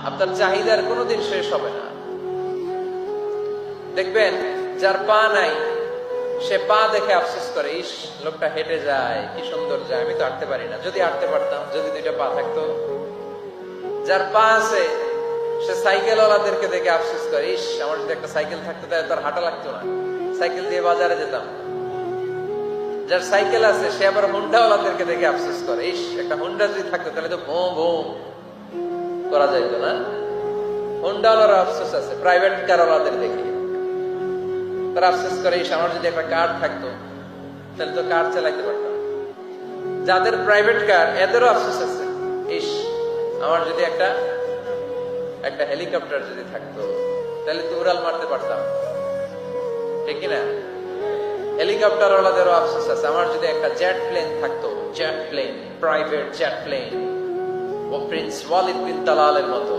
আপনার চাহিদার কোনোদিন শেষ হবে না। দেখবেন যার পা নাই সে পা দেখে আফসোস করে, ইস লোকটা হেঁটে যায়, কি সুন্দর যায়, আমি তো হাঁটতে পারি না, যদি হাঁটতে পারতাম, যদি দুইটা পা থাকতো। যার পা আছে সে সাইকেল ওয়ালাদেরকে দেখে আফসোস করে, ইস আমার যদি একটা সাইকেল থাকতো তাহলে তার হাঁটা লাগতো না, সাইকেল দিয়ে বাজারে যেতাম। যার সাইকেল আছে সে আবার হুন্ডা ওয়ালাদেরকে দেখে আফসোস করে, ইস একটা হুন্ডা যদি থাকতো তাহলে তো ভোঁ ভোঁ করা যাইতো না। হুন্ডা ওয়ালার আফসোস আছে প্রাইভেট কার ওয়ালাদের দেখে, তারা আফসোস করে, ইস আমার যদি একটা কার থাকতো তাহলে তো কার চালাইতে পারতাম। যাদের প্রাইভেট কার এদেরও আফসোস আছে, ইস আমার যদি একটা হেলিকপ্টার যদি থাকতো তাহলে তো উড়াল মারতে পারতাম, ঠিক কিনা? হেলিকপ্টার ওয়ালাদেরও আফসোস আছে, আমার যদি একটা জেট প্লেন থাকতো, jet plane, private jet plane, ও প্রিন্স ওয়ালিদ বিন তালালের মতো।